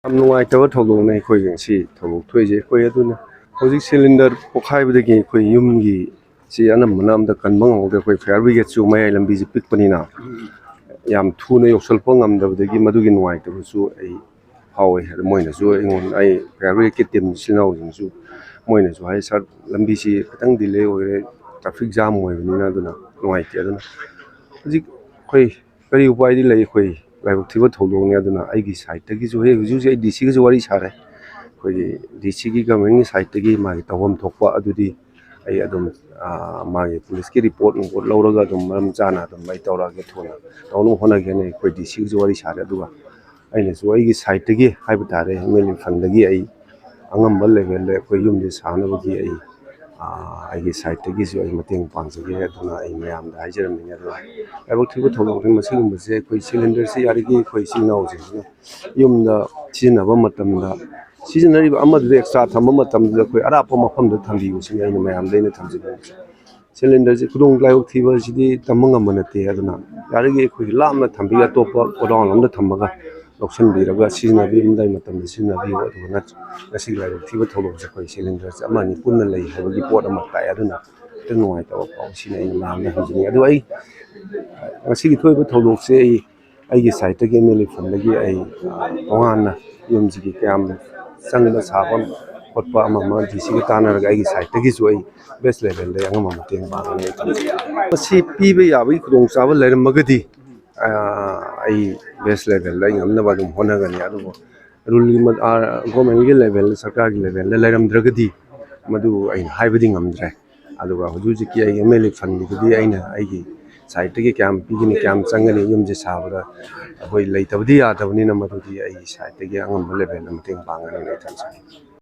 ꯌꯥꯝ ꯅꯨꯡꯉꯥꯏꯇꯕ ꯊꯧꯗꯣꯛꯅꯦ ꯑꯩꯈꯣꯏ ꯉꯁꯤ ꯊꯧꯗꯣꯛ ꯊꯣꯛꯏꯁꯦ ꯑꯩꯈꯣꯏ ꯑꯗꯨꯅ ꯍꯧꯖꯤꯛ ꯁꯤꯂꯤꯟꯗꯔ ꯄꯣꯛꯈꯥꯏꯕꯗꯒꯤ ꯑꯩꯈꯣꯏ ꯌꯨꯝꯒꯤ ꯁꯤ ꯑꯅꯝꯕꯅ ꯑꯝꯇ ꯀꯟꯕ ꯉꯝꯍꯧꯗ꯭ꯔꯦ ꯑꯩꯈꯣꯏ ꯐꯥꯌꯔ ꯕ꯭ꯔꯤꯒꯦꯗꯁꯨ ꯃꯌꯥꯏ ꯂꯝꯕꯤꯁꯤ ꯄꯤꯛꯄꯅꯤꯅ ꯌꯥꯝ ꯊꯨꯅ ꯌꯧꯁꯤꯜꯂꯛꯄ ꯉꯝꯗꯕꯗꯒꯤ ꯃꯗꯨꯒꯤ ꯅꯨꯡꯉꯥꯏꯇꯕꯁꯨ ꯑꯩ ꯐꯥꯎꯋꯦ ꯑꯗꯨ ꯃꯣꯏꯅꯁꯨ ꯑꯩ ꯐꯥꯌꯔ ꯕ꯭ꯔꯤꯒꯦꯗꯀꯤ ꯇꯤꯝ ꯏꯆꯤꯜ ꯏꯅꯥꯎꯁꯤꯡꯁꯨ ꯃꯣꯏꯅꯁꯨ ꯍꯥꯏ ꯁꯥꯔ ꯂꯝꯕꯤꯁꯤ ꯈꯤꯇꯪ ꯗꯤꯂꯦ ꯑꯣꯏꯔꯦ ꯇ꯭ꯔꯥꯐꯤꯛ ꯖꯥꯝ ꯑꯣꯏꯕꯅꯤꯅ ꯑꯗꯨꯅ ꯅꯨꯡꯉꯥꯏꯇꯦ ꯑꯗꯨꯅ ꯍꯧꯖꯤꯛ ꯑꯩꯈꯣꯏ ꯀꯔꯤ ꯎꯄꯥꯏꯗꯤ ꯂꯩ ꯑꯩꯈꯣꯏ ꯂꯥꯏꯕꯛ ꯊꯤꯕ ꯊꯧꯗꯣꯛꯅꯤ ꯑꯗꯨꯅ ꯑꯩꯒꯤ ꯁꯥꯏꯠꯇꯒꯤꯁꯨ ꯍꯧꯖꯤꯛ ꯍꯧꯖꯤꯛ ꯑꯩ ꯗꯤ ꯁꯤꯒꯁꯨ ꯋꯥꯔꯤ ꯁꯥꯔꯦ ꯑꯩꯈꯣꯏꯒꯤ ꯗꯤ ꯁꯤꯒꯤ ꯒꯚꯔꯟꯃꯦꯟꯒꯤ ꯁꯥꯏꯠꯇꯒꯤ ꯃꯥꯒꯤ ꯇꯧꯐꯝ ꯊꯣꯛꯄ ꯑꯗꯨꯗꯤ ꯑꯩ ꯑꯗꯨꯝ ꯃꯥꯒꯤ ꯄꯨꯂꯤꯁꯀꯤ ꯔꯤꯄꯣꯔꯠ ꯂꯧꯔꯒ ꯑꯗꯨꯝ ꯃꯔꯝ ꯆꯥꯅ ꯑꯗꯨꯝ ꯑꯩ ꯇꯧꯔꯛꯑꯒꯦ ꯊꯨꯅ ꯇꯧꯅꯕ ꯍꯣꯠꯅꯒꯦꯅ ꯑꯩꯈꯣꯏ ꯗꯤ ꯁꯤꯒꯁꯨ ꯋꯥꯔꯤ ꯁꯥꯔꯦ ꯑꯗꯨꯒ ꯑꯩꯅꯁꯨ ꯑꯩꯒꯤ ꯁꯥꯏꯠꯇꯒꯤ ꯍꯥꯏꯕ ꯇꯥꯔꯦ MLA ꯐꯟꯗꯒꯤ ꯑꯩ ꯑꯉꯝꯕ ꯂꯦꯚꯦꯜꯗ ꯑꯩꯈꯣꯏ ꯌꯨꯝꯁꯦ ꯁꯥꯅꯕꯒꯤ ꯑꯩꯒꯤ ꯁꯥꯏꯠꯇꯒꯤꯁꯨ ꯑꯩ ꯃꯇꯦꯡ ꯄꯥꯡꯖꯒꯦ ꯑꯗꯨꯅ ꯑꯩ ꯃꯌꯥꯝꯗ ꯍꯥꯏꯖꯔꯝꯃꯤꯅꯦ ꯑꯗꯨꯅ ꯂꯥꯏꯕꯛ ꯊꯤꯕ ꯊꯧꯗꯣꯛꯅꯤ ꯃꯁꯤꯒꯨꯝꯕꯁꯦ ꯑꯩꯈꯣꯏ ꯁꯤꯂꯤꯟꯗꯔꯁꯤ ꯌꯥꯔꯤꯈꯩ ꯑꯩꯈꯣꯏ ꯏꯆꯤꯜ ꯏꯅꯥꯎꯁꯤꯡꯁꯤꯅ ꯌꯨꯝꯗ ꯁꯤꯖꯤꯟꯅꯕ ꯃꯇꯝꯗ ꯁꯤꯖꯤꯟꯅꯔꯤꯕ ꯑꯃꯗꯨꯗ ꯑꯦꯛꯁꯇ꯭ꯔꯥ ꯊꯝꯕ ꯃꯇꯝꯗꯨꯗ ꯑꯩꯈꯣꯏ ꯑꯔꯥꯞꯄ ꯃꯐꯝꯗ ꯊꯝꯕꯤꯕꯁꯤꯅꯤ ꯑꯩꯅ ꯃꯌꯥꯝꯗ ꯑꯩꯅ ꯊꯝꯖꯅꯤꯡꯕꯁꯦ ꯁꯤꯂꯤꯟꯗꯔꯁꯤ ꯂꯥꯏꯕꯛ ꯊꯤꯕ ꯑꯁꯤꯗꯤ ꯇꯝꯕ ꯉꯝꯕ ꯅꯠꯇꯦ ꯑꯗꯨꯅ ꯌꯥꯔꯤꯈꯩ ꯑꯩꯈꯣꯏꯒꯤ ꯂꯥꯞꯅ ꯊꯝꯕꯤꯔ ꯑꯇꯣꯞꯄ ꯒꯣꯗꯥꯎꯟ ꯑꯃꯗ ꯊꯝꯃꯒ ꯂꯧꯁꯤꯟꯕꯤꯔꯒ ꯁꯤꯖꯤꯟꯅꯕꯤꯔꯝꯗꯥꯏ ꯃꯇꯝꯗ ꯁꯤꯖꯤꯟꯅꯕꯤꯌꯨ ꯑꯗꯨꯒ ꯉꯁꯤꯒꯤ ꯂꯥꯏꯕꯛ ꯊꯤꯕ ꯊꯧꯗꯣꯛꯁꯦ ꯑꯩꯈꯣꯏ ꯁꯤꯂꯤꯟꯗꯔꯁꯦ ꯑꯃ ꯑꯅꯤ ꯄꯨꯟꯅ ꯂꯩ ꯍꯥꯏꯕꯒꯤ ꯄꯣꯠ ꯑꯃ ꯇꯥꯛꯑꯦ ꯑꯗꯨꯅ ꯈꯤꯇꯪ ꯅꯨꯡꯉꯥꯏꯇꯕ ꯐꯥꯎ ꯁꯤꯅꯤ ꯑꯩꯅ ꯃꯌꯥꯝꯗ ꯍꯪꯖꯅꯤꯡꯉꯤ ꯑꯗꯨ ꯑꯩ ꯉꯁꯤꯒꯤ ꯊꯣꯛꯏꯕ ꯊꯧꯗꯣꯛꯁꯦ ꯑꯩꯒꯤ ꯁꯥꯏꯠꯇꯒꯤ MLA ꯐꯟꯗꯒꯤ ꯑꯩ ꯇꯣꯉꯥꯟꯅ ꯌꯨꯝꯁꯤꯒꯤ ꯀꯌꯥꯝ ꯆꯪꯕ ꯁꯥꯕ ꯈꯣꯠꯄ ꯑꯃ ꯗꯤ ꯁꯤꯒ ꯇꯥꯟꯅꯔꯒ ꯑꯩꯒꯤ ꯁꯥꯏꯠꯇꯒꯤꯁꯨ ꯑꯩ ꯕꯦꯁ ꯂꯦꯚꯦꯜꯗ ꯑꯉꯝꯕ ꯃꯇꯦꯡ ꯄꯥꯡꯒꯅꯤ ꯑꯩ ꯊꯝꯖꯒꯦ ꯃꯁꯤ ꯄꯤꯕ ꯌꯥꯕꯒꯤ ꯈꯨꯗꯣꯡꯆꯥꯕ ꯂꯩꯔꯝꯃꯒꯗꯤ ꯑꯩ ꯕꯦꯁ ꯂꯦꯚꯦꯜꯗ ꯑꯩ ꯉꯝꯅꯕ ꯑꯗꯨꯝ ꯍꯣꯠꯅꯒꯅꯤ ꯑꯗꯨꯕꯨ ꯒꯣꯔꯃꯦꯟꯒꯤ ꯂꯦꯚꯦꯜꯗ ꯁꯔꯀꯥꯔꯒꯤ ꯂꯦꯚꯦꯜꯗ ꯂꯩꯔꯝꯗ꯭ꯔꯒꯗꯤ ꯃꯗꯨ ꯑꯩꯅ ꯍꯥꯏꯕꯗꯤ ꯉꯝꯗ꯭ꯔꯦ ꯑꯗꯨꯒ ꯍꯧꯖꯤꯛ ꯍꯧꯖꯤꯛꯀꯤ ꯑꯩ MLA ꯐꯟꯒꯤꯗꯨꯗꯤ ꯑꯩꯅ ꯑꯩꯒꯤ ꯁꯥꯏꯠꯇꯒꯤ ꯀꯌꯥꯝ ꯄꯤꯒꯅꯤ ꯀꯌꯥꯝ ꯆꯪꯒꯅꯤ ꯌꯨꯝꯁꯦ ꯁꯥꯕꯗ ꯑꯩꯈꯣꯏ ꯂꯩꯇꯕꯗꯤ ꯌꯥꯗꯕꯅꯤꯅ ꯃꯗꯨꯗꯤ ꯑꯩꯒꯤ ꯁꯥꯏꯠꯇꯒꯤ ꯑꯉꯝꯕ ꯂꯦꯚꯦꯜꯗ ꯃꯇꯦꯡ ꯄꯥꯡꯒꯅꯤꯅ ꯑꯩ ꯊꯝꯖꯒꯦ